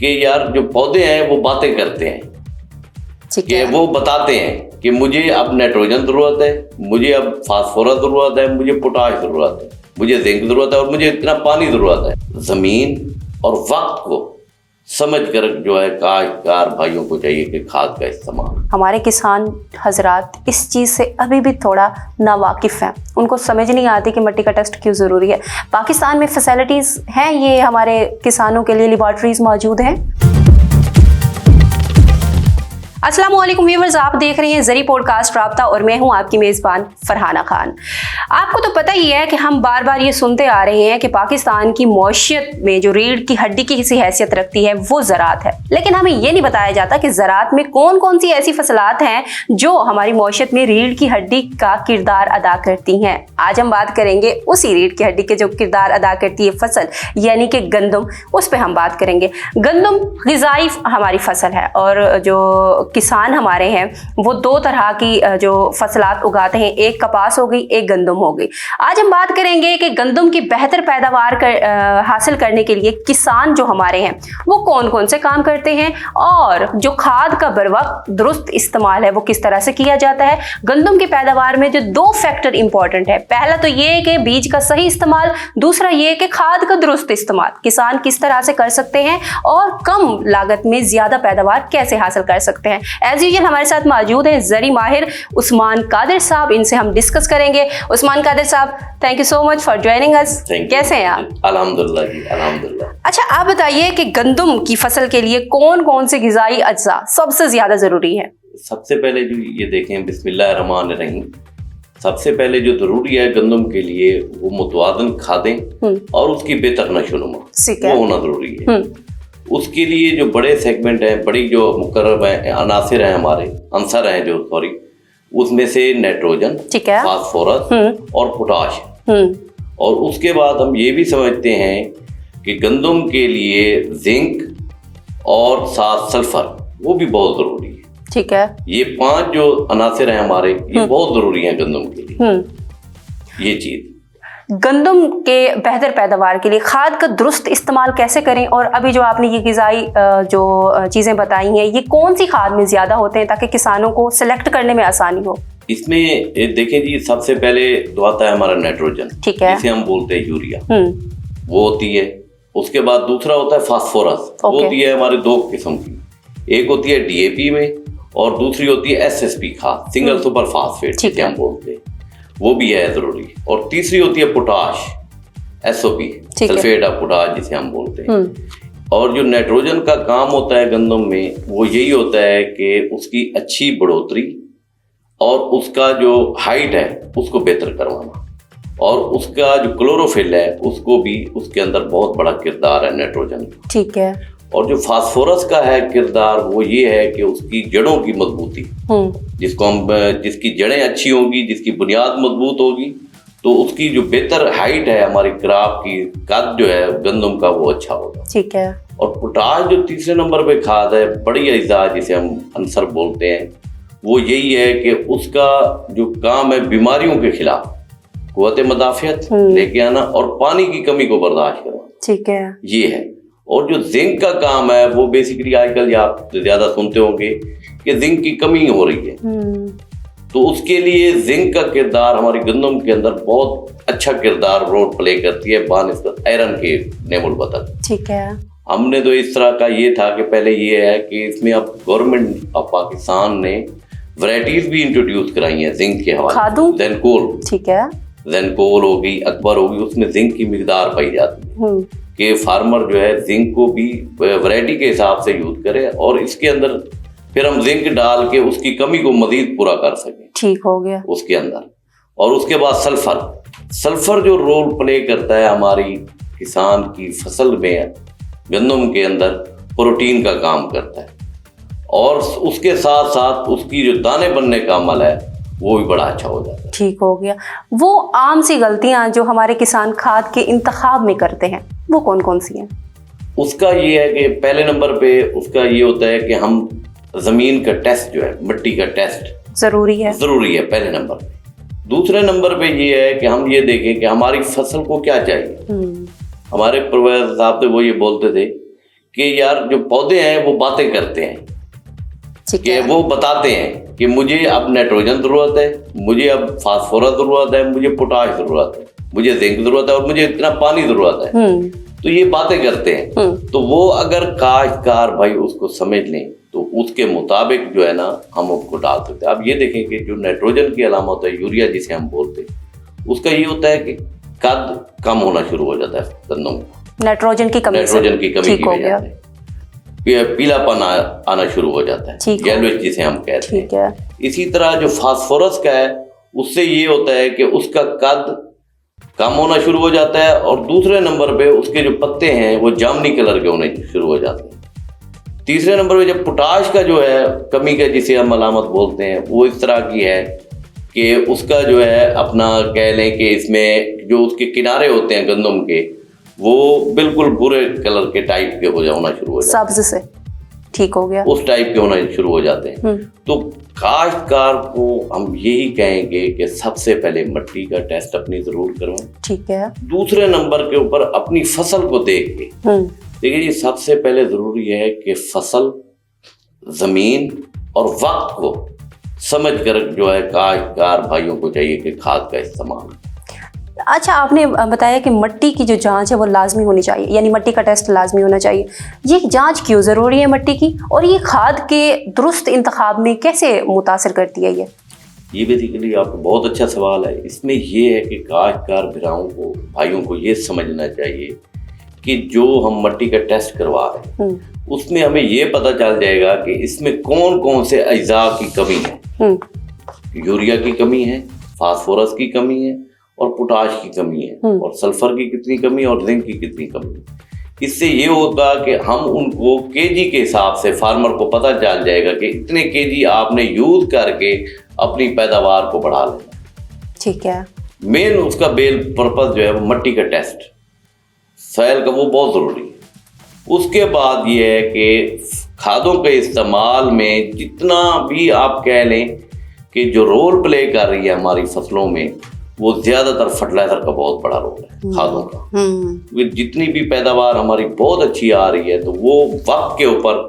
کہ یار جو پودے ہیں وہ باتیں کرتے ہیں کہ وہ بتاتے ہیں کہ مجھے اب نائٹروجن ضرورت ہے, مجھے اب فاسفورس ضرورت ہے, مجھے پوٹاش ضرورت ہے, مجھے زنک ضرورت ہے اور مجھے اتنا پانی ضرورت ہے. زمین اور وقت کو سمجھ کر جو ہے کاشتکار بھائیوں کو چاہیے کہ کھاد کا استعمال. ہمارے کسان حضرات اس چیز سے ابھی بھی تھوڑا ناواقف ہیں, ان کو سمجھ نہیں آتی کہ مٹی کا ٹیسٹ کیوں ضروری ہے. پاکستان میں فیسلٹیز ہیں یہ ہمارے کسانوں کے لیے, لیبارٹریز موجود ہیں. السلام علیکم ویورز, آپ دیکھ رہے ہیں زری پوڈ کاسٹ رابطہ اور میں ہوں آپ کی میزبان فرحانہ خان. آپ کو تو پتہ ہی ہے کہ ہم بار بار یہ سنتے آ رہے ہیں کہ پاکستان کی معیشت میں جو ریڑھ کی ہڈی کی کسی حیثیت رکھتی ہے وہ زراعت ہے, لیکن ہمیں یہ نہیں بتایا جاتا کہ زراعت میں کون کون سی ایسی فصلات ہیں جو ہماری معیشت میں ریڑھ کی ہڈی کا کردار ادا کرتی ہیں. آج ہم بات کریں گے اسی ریڑھ کی ہڈی کے جو کردار ادا کرتی ہے فصل یعنی کہ گندم, اس پہ ہم بات کریں گے. گندم غذائی ہماری فصل ہے اور جو کسان ہمارے ہیں وہ دو طرح کی جو فصلات اگاتے ہیں, ایک کپاس ہو گئی, ایک گندم ہو گئی. آج ہم بات کریں گے کہ گندم کی بہتر پیداوار حاصل کرنے کے لیے کسان جو ہمارے ہیں وہ کون کون سے کام کرتے ہیں اور جو کھاد کا بروقت درست استعمال ہے وہ کس طرح سے کیا جاتا ہے. گندم کی پیداوار میں جو دو فیکٹر امپورٹنٹ ہے, پہلا تو یہ کہ بیج کا صحیح استعمال, دوسرا یہ کہ کھاد کا درست استعمال کسان کس طرح سے کر سکتے ہیں اور کم لاگت میں زیادہ پیداوار کیسے حاصل کر سکتے ہیں. ایز یوزل ہمارے ساتھ موجود ہیں زرعی ماہر عثمان قادر صاحب, ان سے ہم ڈسکس کریں گے. Usman Qadir sahab, thank you so much for joining us. کیسے ہیں آپ؟ الحمدللہ جی, الحمدللہ. اچھا آپ بتائیے کہ گندم کی فصل کے لیے کون کون سے غذائی اجزاء سب سے زیادہ ضروری ہے؟ سب سے پہلے جو یہ دیکھیں, بسم اللہ الرحمن الرحیم, سب سے پہلے جو ضروری ہے گندم کے لیے وہ متوازن کھادیں اور اس کی بہتر نشو و نما وہ ہونا ضروری ہے. اس کے لیے جو بڑے سیگمنٹ ہیں, بڑی جو مقرر ہیں عناصر ہیں, ہمارے عنصر ہیں جو اس میں سے نائٹروجن, فاسفورس اور پوٹاش. اور اس کے بعد ہم یہ بھی سمجھتے ہیں کہ گندم کے لیے زنک اور ساتھ سلفر وہ بھی بہت ضروری ہے. ٹھیک ہے, یہ 5 جو عناصر ہیں ہمارے یہ بہت ضروری ہیں گندم کے لیے. یہ چیز گندم کے بہتر پیداوار کے لیے کھاد کا درست استعمال کیسے کریں, اور ابھی جو آپ نے یہ غذائی جو چیزیں بتائی ہیں یہ کون سی کھاد میں زیادہ ہوتے ہیں تاکہ کسانوں کو سلیکٹ کرنے میں آسانی ہو؟ اس میں دیکھیں جی, سب سے پہلے تو آتا ہے ہمارا نائٹروجن, جسے ہم بولتے ہیں یوریا, وہ ہوتی ہے. اس کے بعد دوسرا ہوتا ہے فاسفورس, وہ ہوتی ہے ہمارے 2 قسم کی, ایک ہوتی ہے DAP میں اور دوسری ہوتی ہے SSP کھاد, سنگل سپر فاسفیٹ جسے ہم بولتے ہیں, وہ بھی ہے ضروری. اور تیسری ہوتی ہے potash, SOP sulphate of potash جسے ہم بولتے ہیں. اور جو نائٹروجن کا کام ہوتا ہے گندم میں وہ یہی ہوتا ہے کہ اس کی اچھی بڑھوتری اور اس کا جو ہائٹ ہے اس کو بہتر کروانا, اور اس کا جو کلوروفل ہے اس کو بھی, اس کے اندر بہت بڑا کردار ہے نائٹروجن کا. ٹھیک ہے. اور جو فاسفورس کا ہے کردار وہ یہ ہے کہ اس کی جڑوں کی مضبوطی, جس کی جڑیں اچھی ہوں گی, جس کی بنیاد مضبوط ہوگی تو اس کی جو بہتر ہائٹ ہے ہماری کراپ کی, قد جو ہے گندم کا وہ اچھا ہوگا. ٹھیک ہے. اور پوٹاش جو تیسرے نمبر پہ کھاد ہے, بڑی اجزاء جسے ہم عنصر بولتے ہیں, وہ یہی ہے کہ اس کا جو کام ہے بیماریوں کے خلاف قوت مدافعت لے کے آنا اور پانی کی کمی کو برداشت کرنا. ٹھیک ہے, یہ ہے. اور جو زنک کا کام ہے وہ بیسیکلی آج کل آپ زیادہ سنتے ہوں گے کہ زنک کی کمی ہو رہی ہے, تو اس کے لیے زنک کا کردار ہماری گندم کے اندر بہت اچھا کردار رول پلے کرتی ہے بانسبت آئرن کے نعم البتن. ٹھیک ہے. ہم نے تو اس طرح کا یہ تھا کہ پہلے یہ ہے کہ اس میں اب گورنمنٹ آف پاکستان نے ورائٹیز بھی انٹروڈیوس کرائی ہیں زنک کے حوالے, زینکول. ٹھیک ہے. زینکول ہوگی, اکبر ہوگی, اس میں زنک کی مقدار پائی جاتی ہے کہ فارمر جو ہے زنک کو بھی ورائٹی کے حساب سے یوز کرے اور اس کے اندر پھر ہم زنک ڈال کے اس کی کمی کو مزید پورا کر سکیں. ٹھیک ہو گیا. اس کے اندر. اور اس کے بعد سلفر جو رول پلے کرتا ہے ہماری کسان کی فصل میں, گندم کے اندر پروٹین کا کام کرتا ہے, اور اس کے ساتھ ساتھ اس کی جو دانے بننے کا عمل ہے وہ بھی بڑا اچھا ہو جاتا ہے. ٹھیک ہو گیا. وہ عام سی غلطیاں جو ہمارے کسان کھاد کے انتخاب میں کرتے ہیں وہ کون کون سی ہیں؟ اس کا یہ ہے کہ پہلے نمبر پہ اس کا یہ ہوتا ہے کہ ہم زمین کا ٹیسٹ جو ہے, مٹی کا ٹیسٹ ضروری ہے پہلے نمبر پہ. دوسرے نمبر پہ یہ ہے کہ ہم یہ دیکھیں کہ ہماری فصل کو کیا چاہیے. ہمارے پروفیسر صاحب تھے وہ یہ بولتے تھے کہ یار جو پودے ہیں وہ باتیں کرتے ہیں کہ وہ بتاتے ہیں کہ مجھے اب نائٹروجن ضرورت ہے, مجھے اب فاسفورس ضرورت ہے, مجھے پوٹاش ضرورت ہے, مجھے زنک ضرورت ہے اور مجھے اتنا پانی ضرورت ہے. تو یہ باتیں کرتے ہیں. تو وہ اگر کاشتکار بھائی اس کو سمجھ لیں تو اس کے مطابق جو ہے نا ہم اس کو ڈال سکتے ہیں. اب یہ دیکھیں کہ جو نائٹروجن کی علامت ہے یوریا جسے ہم بولتے ہیں, اس کا یہ ہوتا ہے کہ قد کم ہونا شروع ہو جاتا ہے گندم کا, نائٹروجن کی کمی کی وجہ سے پیلا پن آنا شروع ہو جاتا ہے, یلوش جسے ہم کہتے ہیں. اسی طرح جو فاسفورس کا ہے اس سے یہ ہوتا ہے کہ اس کا قد کم ہونا شروع ہو جاتا ہے, اور دوسرے نمبر پہ اس کے جو پتے ہیں وہ جامنی کلر کے ہونے شروع ہو جاتے ہیں. تیسرے نمبر پہ جب پوٹاش کا جو ہے کمی کا جسے ہم علامت بولتے ہیں وہ اس طرح کی ہے کہ اس کا جو ہے اپنا کہہ لیں کہ اس میں جو اس کے کنارے ہوتے ہیں گندم کے وہ بالکل برے کلر کے ٹائپ کے ہونا شروع ہو جاتے ہیں, سبز سے ٹھیک ہو گیا اس ٹائپ کے ہونا شروع ہو جاتے ہیں. تو کاشتکار کو ہم یہی کہیں گے کہ سب سے پہلے مٹی کا ٹیسٹ اپنی ضرور کروائیں. ٹھیک ہے. دوسرے نمبر کے اوپر اپنی فصل کو دیکھ کے دیکھیے جی, سب سے پہلے ضروری ہے کہ فصل, زمین اور وقت کو سمجھ کر جو ہے کاشتکار بھائیوں کو چاہیے کہ کھاد کا استعمال. اچھا, آپ نے بتایا کہ مٹی کی جو جانچ ہے وہ لازمی ہونی چاہیے, یعنی مٹی کا ٹیسٹ لازمی ہونا چاہیے. یہ جانچ کیوں ضروری ہے مٹی کی, اور یہ کھاد کے درست انتخاب میں کیسے متاثر کرتی ہے؟ یہ بیسیکلی آپ کو بہت اچھا سوال ہے. اس میں یہ ہے کہ کاشتکار بھائیوں کو یہ سمجھنا چاہیے کہ جو ہم مٹی کا ٹیسٹ کروا رہے ہیں اس میں ہمیں یہ پتہ چل جائے گا کہ اس میں کون کون سے اجزاء کی کمی ہے. یوریا کی کمی ہے, فاسفورس کی کمی ہے, اور پوٹاش کی کمی ہے, اور سلفر کی کتنی کمی اور زنک کی کتنی کمی ہے. اس سے یہ ہوگا کہ ہم ان کو کے جی کے حساب سے فارمر کو پتہ چل جائے گا کہ اتنے کے جی آپ نے یوز کر کے اپنی پیداوار کو بڑھا لینا. ٹھیک ہے. مین اس کا بیل پرپز جو ہے وہ مٹی کا ٹیسٹ, سوائل کا, وہ بہت ضروری ہے. اس کے بعد یہ ہے کہ کھادوں کے استعمال میں جتنا بھی آپ کہہ لیں کہ جو رول پلے کر رہی ہے ہماری فصلوں میں, وہ زیادہ تر فرٹیلائزر کا بہت بڑا رول ہے کھادوں کا. جتنی بھی پیداوار ہماری بہت اچھی آ رہی ہے تو وہ وقت کے اوپر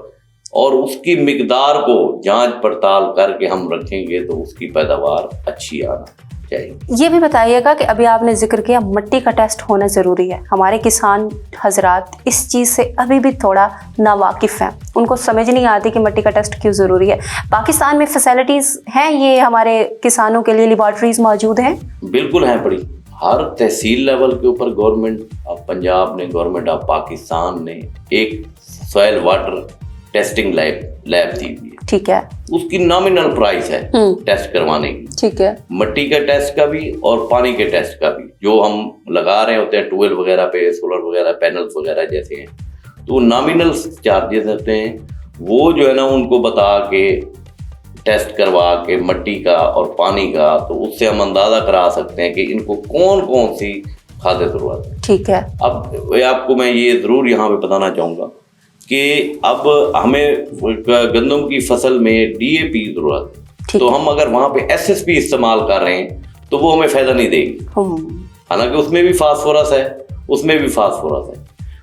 اور اس کی مقدار کو جانچ پڑتال کر کے ہم رکھیں گے تو اس کی پیداوار اچھی آنا چاہیے. یہ بھی بتائیے گا کہ ابھی آپ نے ذکر کیا مٹی کا ٹیسٹ ہونا ضروری ہے. ہمارے کسان حضرات اس چیز سے ابھی بھی تھوڑا ناواقف ہیں, ان کو سمجھ نہیں آتی کہ مٹی کا ٹیسٹ کیوں ضروری ہے. پاکستان میں فیسلٹیز ہیں یہ ہمارے کسانوں کے لیے, لیبارٹریز موجود ہیں؟ بالکل ہیں بڑی. ہر تحصیل لیول کے اوپر گورنمنٹ آف پنجاب نے, گورنمنٹ آف پاکستان نے ایک سوائل واٹر ٹیسٹنگ لیب دی ہوئی ہے. ٹھیک ہے. اس کی نامینل پرائس ہے ٹیسٹ کروانے کی. ٹھیک ہے. مٹی کے ٹیسٹ کا بھی اور پانی کے ٹیسٹ کا بھی, جو ہم لگا رہے ہوتے ہیں ٹویل وغیرہ پہ, سولر وغیرہ, پینلز وغیرہ جیسے ہیں, تو نامینل چارجز ہوتے ہیں. وہ جو ہے نا ان کو بتا کے ٹیسٹ کروا کے مٹی کا اور پانی کا, تو اس سے ہم اندازہ کرا سکتے ہیں کہ ان کو کون کون سی کھادیں ضرورت ہے. ٹھیک ہے. اب آپ کو میں یہ ضرور یہاں پہ بتانا چاہوں گا کہ اب ہمیں گندم کی فصل میں ڈی اے پی ضرورت ہے, تو ہم اگر وہاں پہ ایس ایس پی استعمال کر رہے ہیں تو وہ ہمیں فائدہ نہیں دے گی. حالانکہ اس میں بھی فاسفورس ہے, اس میں بھی فاسفورس ہے.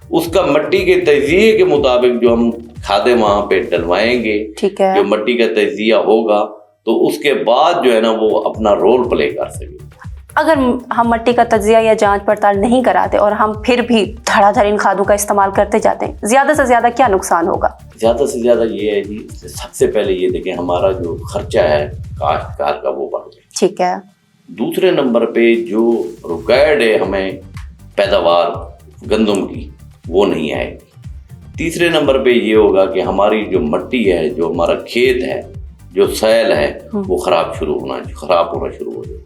اس کا مٹی کے تجزیے کے مطابق جو ہم کھادیں وہاں پہ ڈلوائیں گے, جو مٹی کا تجزیہ ہوگا, تو اس کے بعد جو ہے نا وہ اپنا رول پلے کر سکے. اگر ہم مٹی کا تجزیہ یا جانچ پڑتال نہیں کراتے اور ہم پھر بھی دھڑا دھڑ ان کھادوں کا استعمال کرتے جاتے ہیں, زیادہ سے زیادہ کیا نقصان ہوگا؟ زیادہ سے زیادہ یہ ہے جی, سب سے پہلے یہ دیکھیں ہمارا جو خرچہ ہے کاشتکار کا وہ بڑھ گیا. ٹھیک ہے. دوسرے نمبر پہ جو ریکوائرڈ ہے ہمیں پیداوار گندم کی وہ نہیں آئے گی. تیسرے نمبر پہ یہ ہوگا کہ ہماری جو مٹی ہے, جو ہمارا کھیت ہے, جو سیل ہے, وہ خراب ہونا شروع ہو جائے.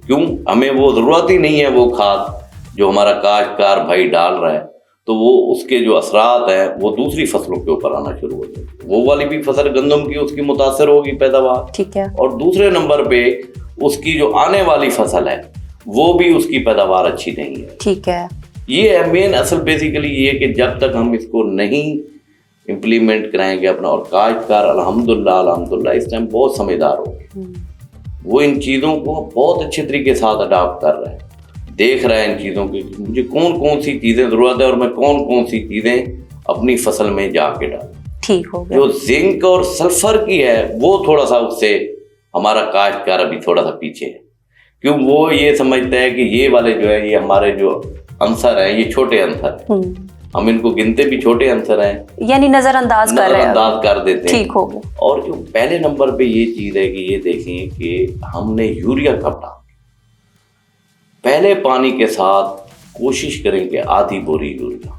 کیوں؟ ہمیں وہ ضرورت ہی نہیں ہے وہ کھاد جو ہمارا کاشتکار بھائی ڈال رہا ہے, تو وہ اس کے جو اثرات ہیں وہ دوسری فصلوں کے اوپر آنا شروع ہو جائے. وہ والی بھی فصل گندم کی اس کی متاثر ہوگی پیداوار. ٹھیک ہے. اور دوسرے نمبر پہ اس کی جو آنے والی فصل ہے وہ بھی اس کی پیداوار اچھی نہیں ہے. ٹھیک ہے. یہ ہے مین اصل بیسیکلی یہ کہ جب تک ہم اس کو نہیں امپلیمنٹ کرائیں گے اپنا, اور کاشتکار الحمدللہ اس ٹائم بہت سمجھدار ہو گئے, وہ ان چیزوں کو بہت اچھے طریقے ساتھ اڈاپٹ کر رہے ہیں, دیکھ رہے ہیں ان چیزوں کی مجھے کون کون سی چیزیں ضرورت ہے اور میں کون کون سی چیزیں अपनी फसल में जाके डालें। ठीक हो गया। जो जिंक और सल्फर की है वो थोड़ा सा उससे हमारा काश्तकार अभी थोड़ा सा पीछे है, क्यों वो ये समझता है कि ये वाले जो है ये हमारे जो अंसर है ये छोटे अंसर है, हम इनको गिनते भी छोटे अंसर हैं, यानी नजरअंदाज कर देते हैं। ठीक हो गया। और जो पहले नंबर पे ये चीज है कि ये देखें कि हमने यूरिया कब डाला, पहले पानी के साथ कोशिश करें कि आधी बोरी यूरिया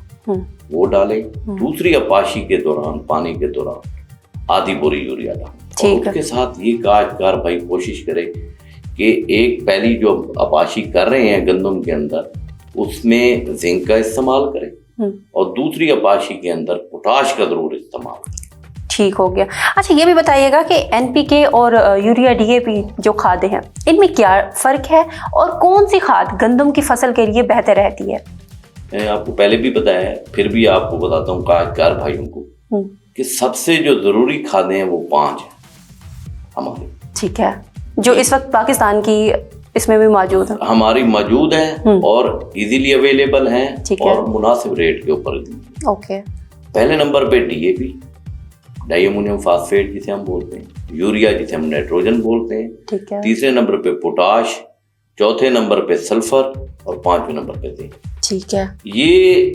वो डालें, दूसरी अपाशी के दौरान पानी के दौरान आधी बोरी यूरिया डालें। और उसके साथ ये काश्तकार भाई कोशिश करें कि एक पहली जो अपाशी कर रहे हैं गंदम के अंदर उसमें जिंक का इस्तेमाल करें और दूसरी अपाशी के अंदर पोटाश का जरूर इस्तेमाल करें। ठीक हो गया। अच्छा ये भी बताइएगा कि एनपीके और यूरिया डीएपी जो खादें हैं इनमें क्या फर्क है और कौन सी खाद गंदम की फसल के लिए बेहतर रहती है? मैं आपको पहले भी बताया है, फिर भी आपको बताता हूँ काश्तकार भाइयों को कि सबसे जो जरूरी खादें हैं वो 5 हैं हमारी। ठीक है, जो इस वक्त पाकिस्तान की इसमें भी मौजूद है, हमारी मौजूद है और इजीली अवेलेबल हैं और मुनासिब रेट के ऊपर। ओके। पहले नंबर पे डीएपी, डाई अमोनियम फास्फेट जिसे हम बोलते हैं, यूरिया जिसे हम नाइट्रोजन बोलते हैं, ठीक है। तीसरे नंबर पे पोटाश, चौथे नंबर पे सल्फर और 5वें नंबर पे जिंक। ठीक है। ये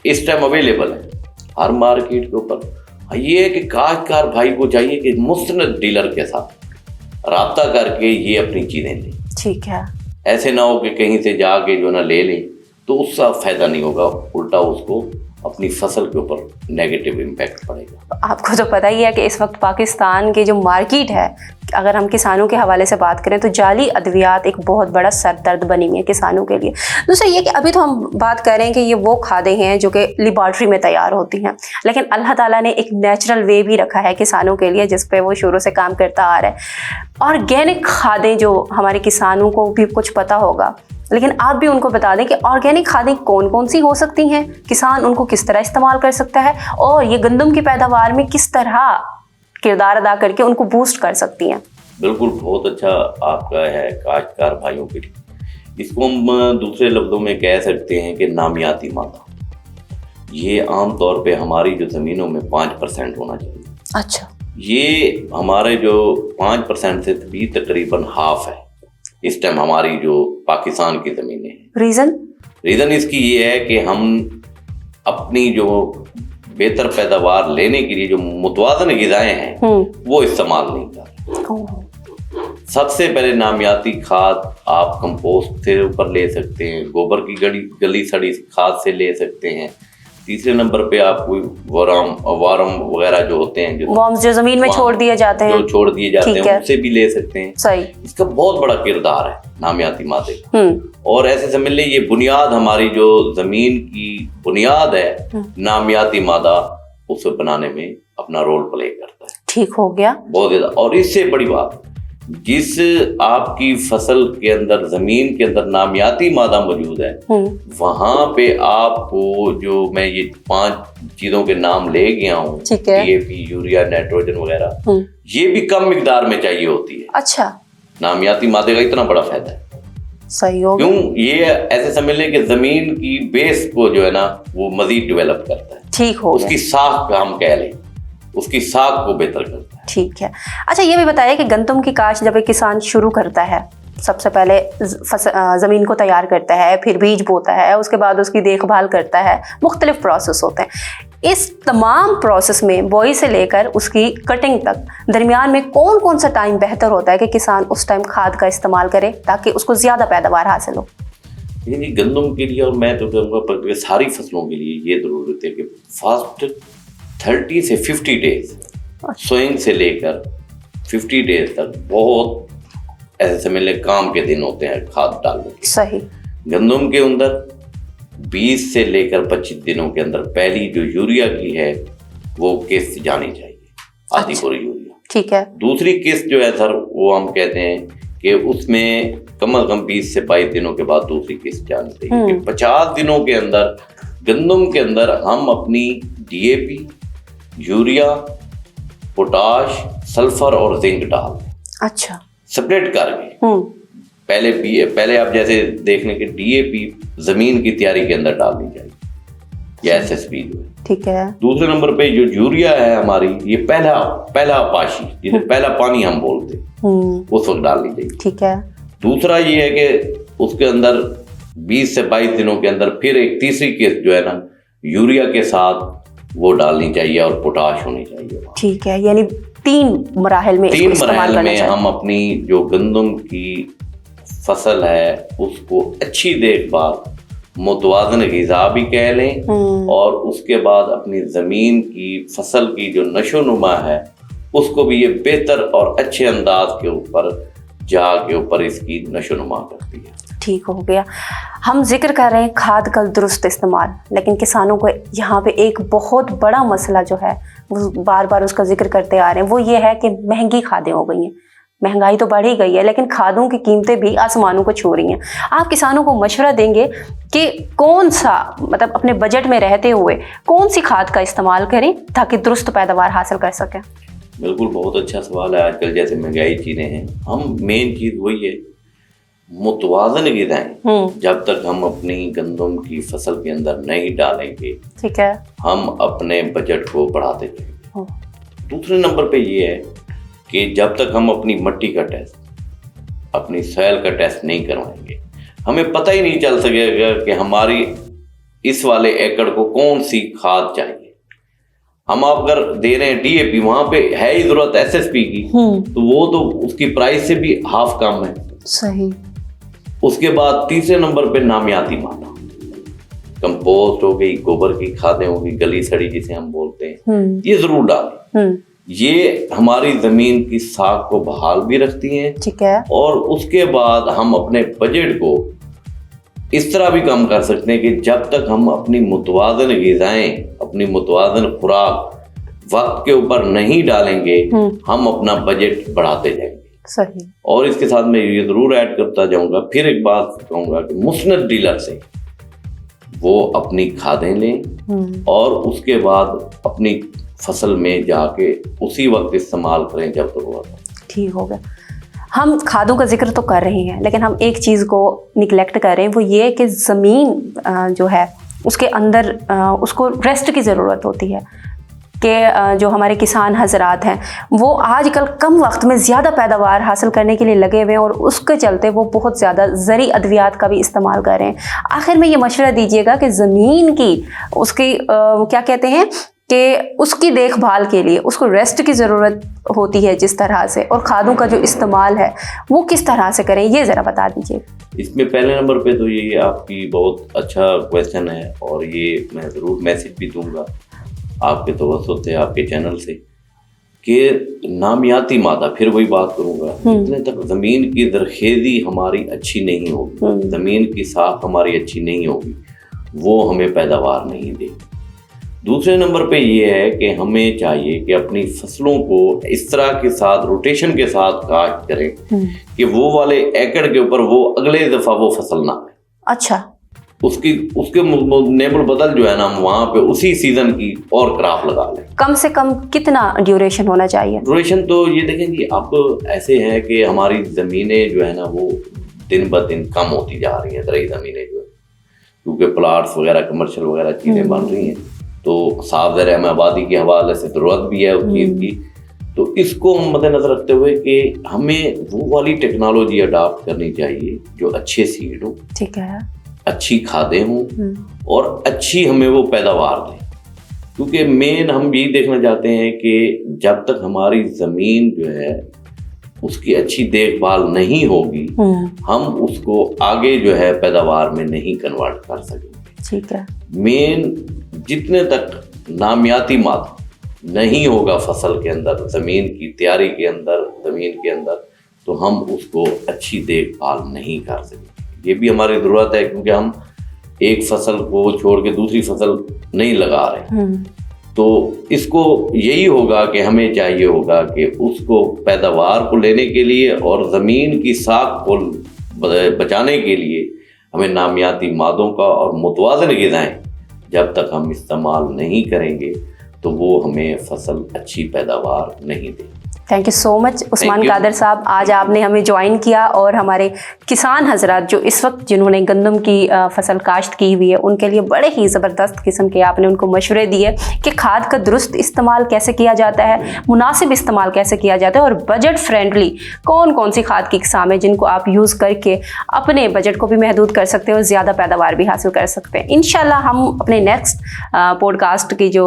इस टाइम अवेलेबल है हर मार्केट के ऊपर। ये है कि काश्तकार भाई को चाहिए कि मुस्तनद डीलर के साथ राब्ता करके ये अपनी चीजें लें। ठीक है। ऐसे ना हो कि कहीं से जाके जो ना ले लें तो उसका फायदा नहीं होगा, उल्टा उसको अपनी फसल के ऊपर नेगेटिव इम्पैक्ट पड़ेगा। आपको तो पता ही है कि इस वक्त पाकिस्तान की जो मार्केट है, अगर हम किसानों के हवाले से बात करें तो जाली अद्वियात एक बहुत बड़ा सरदर्द बनी हुई है किसानों के लिए। दूसरा ये कि अभी तो हम बात कर रहे हैं कि ये वो खादें हैं जो कि लेबॉर्ट्री में तैयार होती हैं, लेकिन अल्लाह ताला ने एक नेचुरल वे भी रखा है किसानों के लिए जिस पे वो शुरू से काम करता आ रहा है। ऑर्गेनिक खादें जो हमारे किसानों को भी कुछ पता होगा, लेकिन आप भी उनको बता दें कि ऑर्गेनिक खादें कौन कौन सी हो सकती हैं, किसान उनको किस तरह इस्तेमाल कर सकता है और ये गंदम की पैदावार में किस तरह किरदार अदा करके उनको बूस्ट कर सकती हैं। बिल्कुल, बहुत अच्छा आपका है काश्तकार भाइयों के लिए। इसको हम दूसरे लफ्जों में कह सकते हैं कि नामियाती मादा। ये आम तौर पे हमारी जो ज़मीनों में 5% होना चाहिए। अच्छा। ये हमारे जो 5% से भी तकरीबन हाफ है इस टाइम हमारी जो पाकिस्तान की ज़मीनें हैं। रीज़न इसकी ये है कि हम अपनी जो बेहतर पैदावार लेने के लिए जो मुतवाज़न ग़िज़ाएं हैं वो इस्तेमाल नहीं कर रहे। सबसे पहले नामियाती खाद आप कंपोस्ट से ऊपर ले सकते हैं, गोबर की गली सड़ी खाद से ले सकते हैं। तीसरे नंबर पे आप कोई वारम वगैरह जो होते हैं जो जमीन में छोड़ दिए जाते हैं उससे भी ले सकते हैं। सही। इसका बहुत बड़ा किरदार है नामियाती मादे का। और ऐसे समझ लें ये बुनियाद हमारी जो जमीन की बुनियाद है, नामियाती मादा उसे बनाने में अपना रोल प्ले करता है। ठीक हो गया। बहुत ज्यादा। और इससे बड़ी बात, जिस आपकी फसल के अंदर जमीन के अंदर नामियाती मादा मौजूद है वहां पे आपको जो मैं ये 5 चीजों के नाम ले गया हूँ, डीएपी, यूरिया, नाइट्रोजन वगैरह, ये भी कम मिकदार में चाहिए होती है। अच्छा। नामियाती मादे का इतना बड़ा फायदा है। सही हो। क्यों? ये ऐसे समझ लें कि जमीन की बेस को जो है ना वो मजीद डेवलप करता है। ठीक हो। उसकी साख का हम कह लें, उसकी साख को बेहतर करता है। ठीक है। अच्छा ये भी बताइए कि गंदम की काश्त जब एक किसान शुरू करता है, सबसे पहले ज़मीन को तैयार करता है, फिर बीज बोता है, उसके बाद उसकी देखभाल करता है, मुख्तलिफ प्रोसेस होते हैं। इस तमाम प्रोसेस में बोई से लेकर उसकी कटिंग तक दरमियान में कौन कौन सा टाइम बेहतर होता है कि किसान उस टाइम खाद का इस्तेमाल करे ताकि उसको ज़्यादा पैदावार हासिल हो? यानी गंदम के लिए और मैं तो कहूँगा सारी फसलों के लिए ये ज़रूरत है कि फास्ट 30 से 50 डेज सोइंग से लेकर 50 डेज तक बहुत ऐसे समझ लें काम के दिन होते हैं खाद डालने के। सही। गंदम के अंदर 20 से लेकर 25 दिनों के अंदर पहली जो यूरिया की है वो किस्त जानी चाहिए, आधी बोरी यूरिया। ठीक है। दूसरी किस्त जो है सर वो हम कहते हैं कि उसमें कम से कम 20 से 22 दिनों के बाद दूसरी किस्त जानी चाहिए। 50 दिनों के अंदर गंदम के अंदर हम अपनी डीएपी, यूरिया, पोटाश, सल्फर और जिंक डाल। अच्छा। सेपरेट करके पहले आप जैसे देख लें कि डीएपी जमीन की तैयारी के अंदर डालनी चाहिए, या SSP जो है। ठीक है। दूसरे नंबर पे जो यूरिया है हमारी, ये पहला पाशी, जिसे पहला पानी हम बोलते हैं, उस वक्त डालनी चाहिए। ठीक है। दूसरा ये है कि उसके अंदर 20 से 22 दिनों के अंदर फिर एक तीसरी किस्त जो है ना यूरिया के साथ वो डालनी चाहिए और पोटाश होनी चाहिए। ठीक है, यानी 3 मराहल में हम अपनी जो गंदम की फसल है उसको अच्छी देखभाल, मुतवाज़न ग़िज़ा भी कह लें, और उसके बाद अपनी ज़मीन की फसल की जो नशो नुमा है उसको भी ये बेहतर और अच्छे अंदाज के ऊपर के ऊपर इसकी नशो नुमा करती है। ठीक हो गया। हम जिक्र कर रहे हैं खाद का दुरुस्त इस्तेमाल, लेकिन किसानों को यहाँ पे एक बहुत बड़ा मसला जो है वो बार बार उसका जिक्र करते आ रहे हैं, वो ये है कि महंगी खादें हो गई हैं। महंगाई तो बढ़ ही गई है, लेकिन खादों की कीमतें भी आसमानों को छू रही हैं। आप किसानों को मशवरा देंगे कि कौन सा, मतलब अपने बजट में रहते हुए कौन सी खाद का इस्तेमाल करें ताकि दुरुस्त पैदावार हासिल कर सकें? बिल्कुल, बहुत अच्छा सवाल है। आजकल जैसे महंगाई चीज़ें हैं, हम मेन चीज़ वही है मुतवाज़न ग़िज़ाएं जब तक हम अपनी गंदम की फसल के अंदर नहीं डालेंगे, ठीक है, हम अपने बजट को बढ़ाते जाएंगे। दूसरे नंबर पे ये है कि जब तक हम अपनी मिट्टी का टेस्ट, अपनी सॉइल का टेस्ट नहीं करवाएंगे, हमें पता ही नहीं चल सकेगा कि हमारी इस वाले एकड़ को कौन सी खाद चाहिए। हम अगर दे रहे हैं DAP, वहां पे है ही जरूरत SSP की, तो वो तो उसकी प्राइस से भी हाफ कम है। सही। उसके बाद तीसरे नंबर पे नामियाती मादा, कंपोस्ट हो गई, गोबर की खादें हो गई, गली सड़ी जिसे हम बोलते हैं, ये जरूर डालें। ये हमारी जमीन की साख को बहाल भी रखती हैं, ठीक है, और उसके बाद हम अपने बजट को इस तरह भी कम कर सकते हैं कि जब तक हम अपनी मुतवाज़न ग़िज़ाएं, अपनी मुतवाज़न खुराक वक्त के ऊपर नहीं डालेंगे, हम अपना बजट बढ़ाते जाएंगे। सही। और इसके साथ मैं ये जरूर ऐड करता जाऊंगा, फिर एक बात कहूंगा कि मुस्नद डीलर से वो अपनी खादें लें और उसके बाद अपनी फसल में जाके उसी वक्त इस्तेमाल करें जब जरूरत हो। ठीक हो गया। हम खादों का जिक्र तो कर रहे हैं, लेकिन हम एक चीज़ को निगलेक्ट कर रहे हैं, वो ये कि ज़मीन जो है उसके अंदर उसको रेस्ट की ज़रूरत होती है। कि जो हमारे किसान हजरात हैं वो आजकल कम वक्त में ज़्यादा पैदावार हासिल करने के लिए लगे हुए हैं, और उसके चलते वो बहुत ज़्यादा ज़री अद्वियात का भी इस्तेमाल कर रहे हैं। आखिर में ये मशवरा दीजिएगा कि ज़मीन की उसकी क्या कहते हैं कि उसकी देखभाल के लिए उसको रेस्ट की ज़रूरत होती है जिस तरह से, और खादों का जो इस्तेमाल है वो किस तरह से करें, ये ज़रा बता दीजिए। इसमें पहले नंबर पे तो ये आपकी बहुत अच्छा क्वेश्चन है, और ये मैं ज़रूर मैसेज भी दूंगा आपके तवज्जुह से, आपके चैनल से, कि नामियाती मादा, फिर वही बात करूंगा, जितने तक ज़मीन की दरखेज़ी हमारी अच्छी नहीं होगी, ज़मीन की साख हमारी अच्छी नहीं होगी, वो हमें पैदावार नहीं देगी। दूसरे नंबर पे ये है कि हमें चाहिए कि अपनी फसलों को इस तरह के साथ रोटेशन के साथ काश्त करें कि वो वाले एकड़ के ऊपर वो अगले दफ़ा वो फसल ना आए। अच्छा। उसके नेबल बदल जो है ना, हम वहाँ पे उसी सीजन की और क्रॉप लगा लें। कम से कम कितना ड्यूरेशन होना चाहिए? ड्यूरेशन तो ये देखेंगे आप, ऐसे हैं कि हमारी ज़मीनें जो है ना वो दिन ब दिन कम होती जा रही हैं, दरई ज़मीनें जो है, क्योंकि प्लाट्स वगैरह कमर्शियल वगैरह चीज़ें बन रही हैं, तो साफ ज़र हमें आबादी के हवाले से ज़रूरत भी है उस चीज़ की। तो इसको हम मद्देनजर रखते हुए कि हमें वो वाली टेक्नोलॉजी अडॉप्ट करनी चाहिए जो अच्छे सीड हो, ठीक है, अच्छी खादें हों और अच्छी हमें वो पैदावार दें। क्योंकि मेन हम यही देखना चाहते हैं कि जब तक हमारी ज़मीन जो है उसकी अच्छी देखभाल नहीं होगी, हम उसको आगे जो है पैदावार में नहीं कन्वर्ट कर सकेंगे। ठीक है। मेन जितने तक नामियाती मादा नहीं होगा फसल के अंदर, ज़मीन की तैयारी के अंदर, ज़मीन के अंदर, तो हम उसको अच्छी देखभाल नहीं कर सकेंगे। ये भी हमारी ज़रूरत है, क्योंकि हम एक फसल को छोड़ के दूसरी फसल नहीं लगा रहे। तो इसको यही होगा कि हमें चाहिए होगा कि उसको पैदावार को लेने के लिए और ज़मीन की साख को बचाने के लिए हमें नामियाती मादों का और मुतवाज़न ग़िज़ाएं जब तक हम इस्तेमाल नहीं करेंगे तो वो हमें फसल अच्छी पैदावार नहीं देगी। Thank you so much Usman Qadir साहब, आज आपने हमें ज्वाइन किया और हमारे किसान हजरात जो इस वक्त जिन्होंने गंदम की फसल काश्त की हुई है उनके लिए बड़े ही ज़बरदस्त किस्म के आपने उनको मशवरे दिए कि खाद का दुरुस्त इस्तेमाल कैसे किया जाता है, मुनासिब इस्तेमाल कैसे किया जाता है और बजट फ्रेंडली कौन कौन सी खाद की किस्म है जिनको आप यूज़ करके अपने बजट को भी महदूद कर सकते हैं और ज़्यादा पैदावार भी हासिल कर सकते हैं। इंशाल्लाह हम अपने नेक्स्ट पॉडकास्ट की जो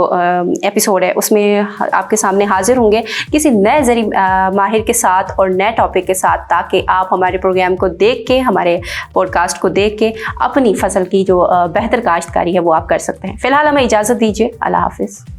एपिसोड है उसमें आपके सामने हाजिर होंगे किसी नए ज़री माहिर के साथ और नए टॉपिक के साथ, ताकि आप हमारे प्रोग्राम को देख के, हमारे पॉडकास्ट को देख के अपनी फसल की जो बेहतर काश्तकारी है वो आप कर सकते हैं। फ़िलहाल हमें इजाज़त दीजिए, अल्लाह हाफिज़।